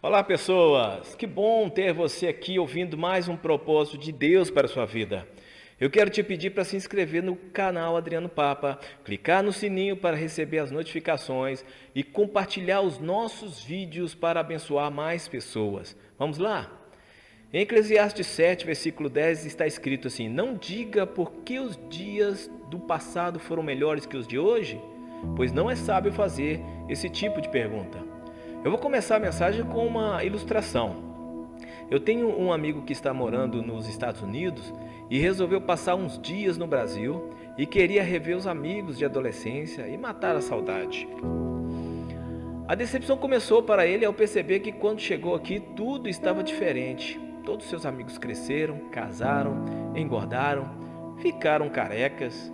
Olá, pessoas! Que bom ter você aqui ouvindo mais um propósito de Deus para a sua vida. Eu quero te pedir para se inscrever no canal Adriano Papa, clicar no sininho para receber as notificações e compartilhar os nossos vídeos para abençoar mais pessoas. Vamos lá? Em Eclesiastes 7, versículo 10 está escrito assim: Não diga por que os dias do passado foram melhores que os de hoje, pois não é sábio fazer esse tipo de pergunta. Eu vou começar a mensagem com uma ilustração. Eu tenho um amigo que está morando nos Estados Unidos e resolveu passar uns dias no Brasil e queria rever os amigos de adolescência e matar a saudade. A decepção começou para ele ao perceber que quando chegou aqui tudo estava diferente. Todos seus amigos cresceram, casaram, engordaram, ficaram carecas.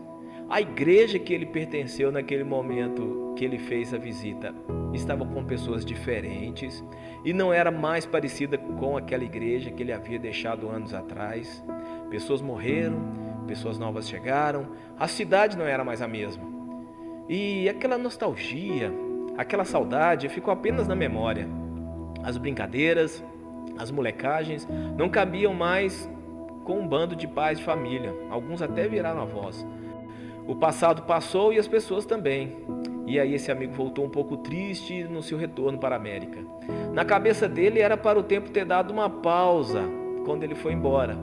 A igreja que ele pertenceu naquele momento que ele fez a visita estava com pessoas diferentes e não era mais parecida com aquela igreja que ele havia deixado anos atrás. Pessoas morreram, pessoas novas chegaram, a cidade não era mais a mesma. E aquela nostalgia, aquela saudade ficou apenas na memória. As brincadeiras, as molecagens não cabiam mais com um bando de pais de família, alguns até viraram avós. O passado passou e as pessoas também. E aí esse amigo voltou um pouco triste no seu retorno para a América. Na cabeça dele era para o tempo ter dado uma pausa quando ele foi embora.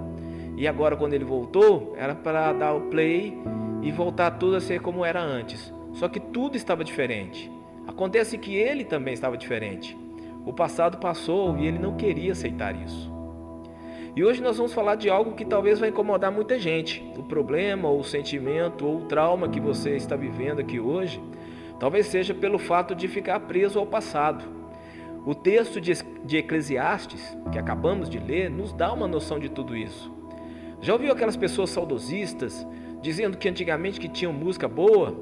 E agora quando ele voltou, era para dar o play e voltar tudo a ser como era antes. Só que tudo estava diferente. Acontece que ele também estava diferente. O passado passou e ele não queria aceitar isso. E hoje nós vamos falar de algo que talvez vai incomodar muita gente. O problema, ou o sentimento, ou o trauma que você está vivendo aqui hoje, talvez seja pelo fato de ficar preso ao passado. O texto de Eclesiastes, que acabamos de ler, nos dá uma noção de tudo isso. Já ouviu aquelas pessoas saudosistas dizendo que antigamente que tinham música boa?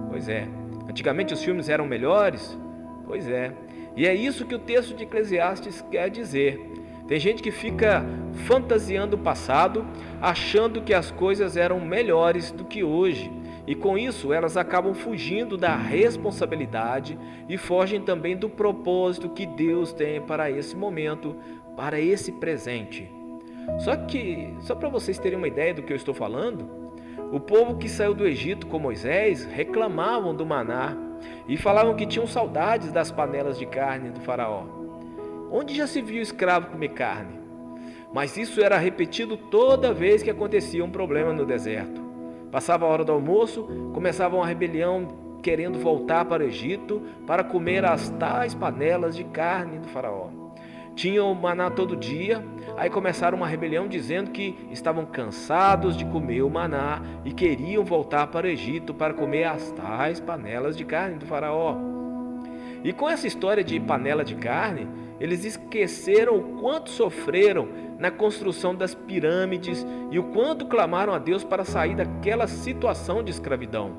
Pois é. Antigamente os filmes eram melhores? Pois é. E é isso que o texto de Eclesiastes quer dizer. Tem gente que fica fantasiando o passado, achando que as coisas eram melhores do que hoje. E com isso elas acabam fugindo da responsabilidade e fogem também do propósito que Deus tem para esse momento, para esse presente. Só para vocês terem uma ideia do que eu estou falando, o povo que saiu do Egito com Moisés reclamavam do maná e falavam que tinham saudades das panelas de carne do faraó. Onde já se viu escravo comer carne? Mas isso era repetido toda vez que acontecia um problema no deserto. Passava a hora do almoço, começava uma rebelião querendo voltar para o Egito para comer as tais panelas de carne do faraó. Tinham o maná todo dia, aí começaram uma rebelião dizendo que estavam cansados de comer o maná e queriam voltar para o Egito para comer as tais panelas de carne do faraó. E com essa história de panela de carne, eles esqueceram o quanto sofreram na construção das pirâmides e o quanto clamaram a Deus para sair daquela situação de escravidão.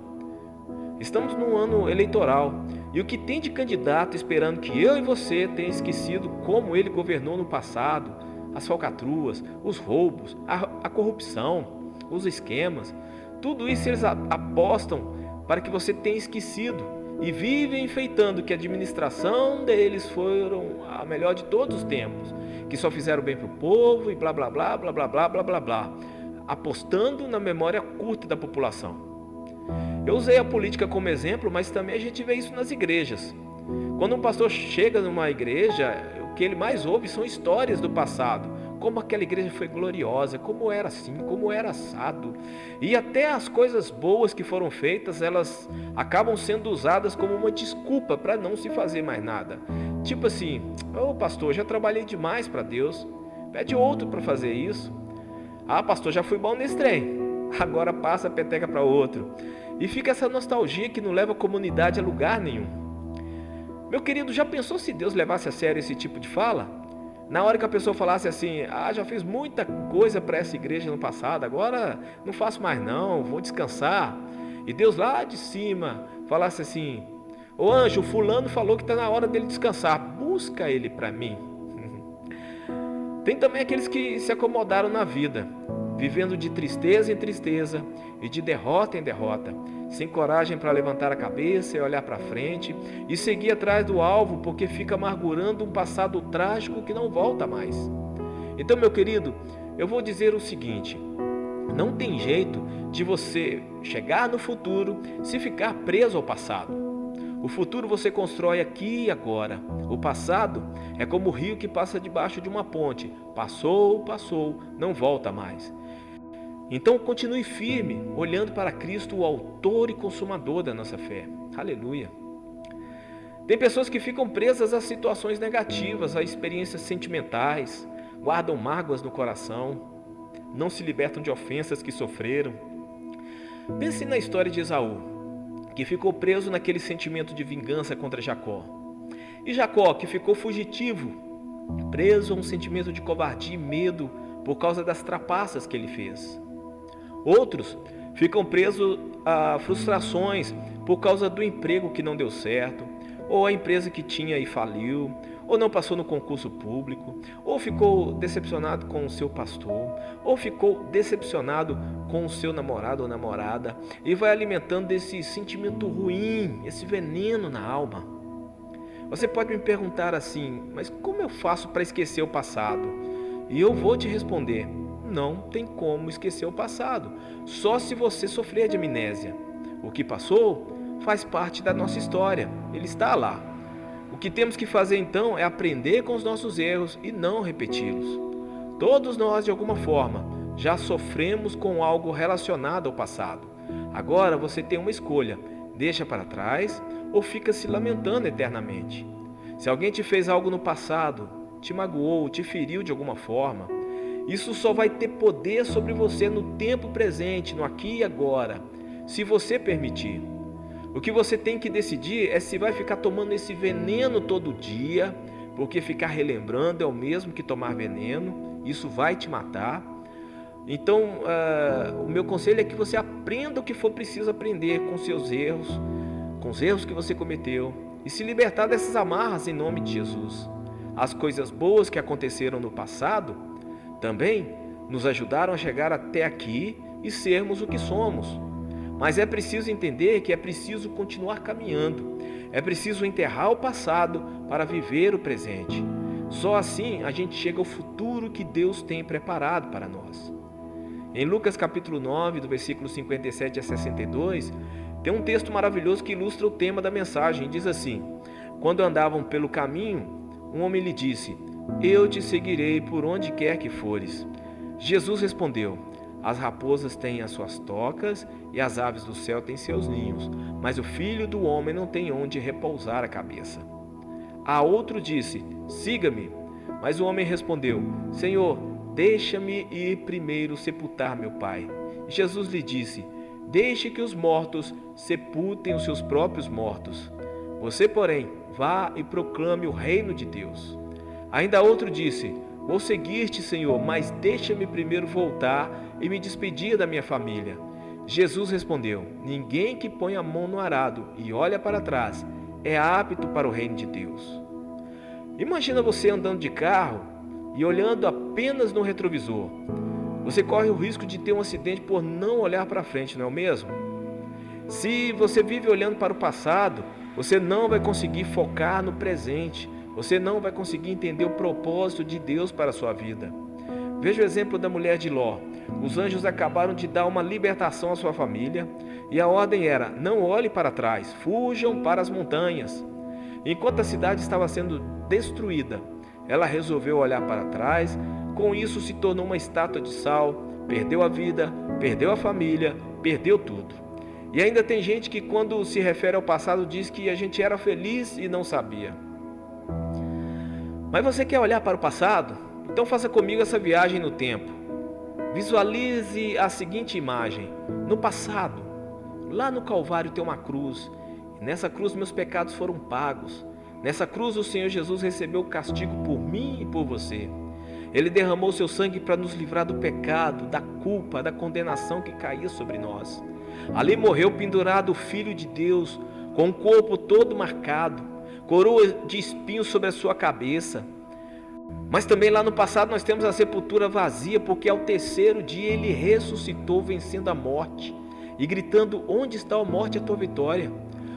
Estamos num ano eleitoral e o que tem de candidato esperando que eu e você tenha esquecido como ele governou no passado, as falcatruas, os roubos, a corrupção, os esquemas, tudo isso eles apostam para que você tenha esquecido. E vivem enfeitando que a administração deles foram a melhor de todos os tempos, que só fizeram bem para o povo e blá blá blá blá blá blá blá blá blá, apostando na memória curta da população. Eu usei a política como exemplo, mas também a gente vê isso nas igrejas. Quando um pastor chega numa igreja, o que ele mais ouve são histórias do passado, como aquela igreja foi gloriosa, como era assim, como era assado. E até as coisas boas que foram feitas, elas acabam sendo usadas como uma desculpa para não se fazer mais nada. Tipo assim, pastor, já trabalhei demais para Deus, pede outro para fazer isso. Pastor, já fui bom nesse trem, agora passa a peteca para outro. E fica essa nostalgia que não leva a comunidade a lugar nenhum. Meu querido, já pensou se Deus levasse a sério esse tipo de fala? Na hora que a pessoa falasse assim, já fiz muita coisa para essa igreja no passado, agora não faço mais não, vou descansar. E Deus lá de cima falasse assim, ô anjo, fulano falou que está na hora dele descansar, busca ele para mim. Tem também aqueles que se acomodaram na vida. vivendo de tristeza em tristeza e de derrota em derrota, sem coragem para levantar a cabeça e olhar para frente e seguir atrás do alvo porque fica amargurando um passado trágico que não volta mais. Então, meu querido, eu vou dizer o seguinte: não tem jeito de você chegar no futuro se ficar preso ao passado. O futuro você constrói aqui e agora. O passado é como o rio que passa debaixo de uma ponte. Passou, passou, não volta mais. Então continue firme, olhando para Cristo, o autor e consumador da nossa fé. Aleluia. Tem pessoas que ficam presas a situações negativas, a experiências sentimentais, guardam mágoas no coração, não se libertam de ofensas que sofreram. Pense na história de Esaú, que ficou preso naquele sentimento de vingança contra Jacó. E Jacó, que ficou fugitivo, preso a um sentimento de covardia e medo por causa das trapaças que ele fez. Outros ficam presos a frustrações por causa do emprego que não deu certo, ou a empresa que tinha e faliu, ou não passou no concurso público, ou ficou decepcionado com o seu pastor, ou ficou decepcionado com o seu namorado ou namorada, e vai alimentando esse sentimento ruim, esse veneno na alma. Você pode me perguntar assim: mas como eu faço para esquecer o passado? E eu vou te responder: não tem como esquecer o passado, só se você sofrer de amnésia. O que passou faz parte da nossa história, ele está lá. O que temos que fazer então é aprender com os nossos erros e não repeti-los. Todos nós, de alguma forma, já sofremos com algo relacionado ao passado. Agora você tem uma escolha: deixa para trás ou fica se lamentando eternamente. Se alguém te fez algo no passado, te magoou, te feriu de alguma forma, isso só vai ter poder sobre você no tempo presente, no aqui e agora, se você permitir. O que você tem que decidir é se vai ficar tomando esse veneno todo dia, porque ficar relembrando é o mesmo que tomar veneno, isso vai te matar. Então, o meu conselho é que você aprenda o que for preciso aprender com seus erros, com os erros que você cometeu, e se libertar dessas amarras em nome de Jesus. As coisas boas que aconteceram no passado também nos ajudaram a chegar até aqui e sermos o que somos. Mas é preciso entender que é preciso continuar caminhando. É preciso enterrar o passado para viver o presente. Só assim a gente chega ao futuro que Deus tem preparado para nós. Em Lucas capítulo 9, do versículo 57 a 62, tem um texto maravilhoso que ilustra o tema da mensagem. Diz assim: quando andavam pelo caminho, um homem lhe disse: eu te seguirei por onde quer que fores. Jesus respondeu: as raposas têm as suas tocas e as aves do céu têm seus ninhos, mas o filho do homem não tem onde repousar a cabeça. A outro disse: siga-me. Mas o homem respondeu: Senhor, deixa-me ir primeiro sepultar meu pai. E Jesus lhe disse: deixe que os mortos sepultem os seus próprios mortos. Você, porém, vá e proclame o reino de Deus. Ainda outro disse: vou seguir-te, Senhor, mas deixa-me primeiro voltar e me despedir da minha família. Jesus respondeu: ninguém que põe a mão no arado e olha para trás é apto para o reino de Deus. Imagina você andando de carro e olhando apenas no retrovisor. Você corre o risco de ter um acidente por não olhar para frente, não é o mesmo? Se você vive olhando para o passado, você não vai conseguir focar no presente. Você não vai conseguir entender o propósito de Deus para a sua vida. Veja o exemplo da mulher de Ló. Os anjos acabaram de dar uma libertação à sua família e a ordem era: não olhe para trás, fujam para as montanhas. Enquanto a cidade estava sendo destruída, ela resolveu olhar para trás. Com isso se tornou uma estátua de sal, perdeu a vida, perdeu a família, perdeu tudo. E ainda tem gente que, quando se refere ao passado, diz que a gente era feliz e não sabia. Mas você quer olhar para o passado? Então faça comigo essa viagem no tempo. Visualize a seguinte imagem: no passado, lá no Calvário tem uma cruz. E nessa cruz meus pecados foram pagos. Nessa cruz o Senhor Jesus recebeu o castigo por mim e por você. Ele derramou seu sangue para nos livrar do pecado, da culpa, da condenação que caía sobre nós. Ali morreu pendurado o Filho de Deus, com o corpo todo marcado, coroa de espinhos sobre a sua cabeça. Mas também lá no passado nós temos a sepultura vazia, porque ao terceiro dia ele ressuscitou, vencendo a morte e gritando: onde está a morte, a tua vitória?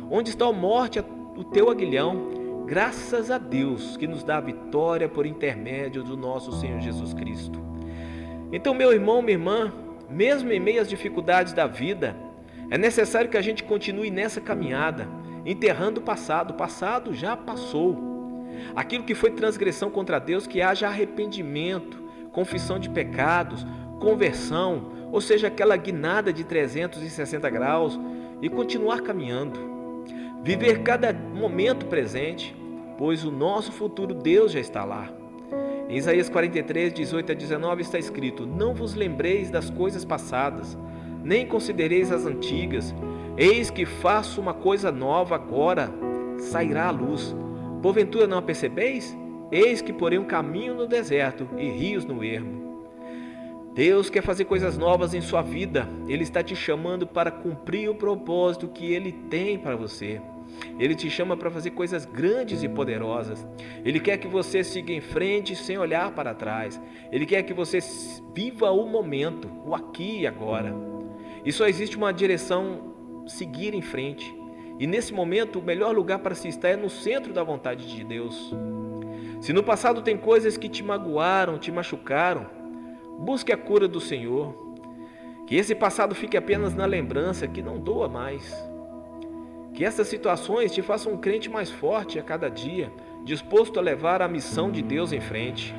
Onde está a morte, o teu aguilhão? Graças a Deus que nos dá a vitória por intermédio do nosso Senhor Jesus Cristo. Então, meu irmão, minha irmã, mesmo em meio às dificuldades da vida, é necessário que a gente continue nessa caminhada, enterrando o passado. O passado já passou. Aquilo que foi transgressão contra Deus, que haja arrependimento, confissão de pecados, conversão, ou seja, aquela guinada de 360 graus e continuar caminhando. Viver cada momento presente, pois o nosso futuro Deus já está lá. Em Isaías 43, 18 a 19 está escrito: não vos lembreis das coisas passadas, nem considereis as antigas. Eis que faço uma coisa nova, agora sairá à luz. Porventura não a percebeis? Eis que porei um caminho no deserto e rios no ermo. Deus quer fazer coisas novas em sua vida. Ele está te chamando para cumprir o propósito que Ele tem para você. Ele te chama para fazer coisas grandes e poderosas. Ele quer que você siga em frente sem olhar para trás. Ele quer que você viva o momento, o aqui e agora. E só existe uma direção: seguir em frente. E nesse momento, o melhor lugar para se estar é no centro da vontade de Deus. Se no passado tem coisas que te magoaram, te machucaram, busque a cura do Senhor. Que esse passado fique apenas na lembrança, que não doa mais. Que essas situações te façam um crente mais forte a cada dia, disposto a levar a missão de Deus em frente.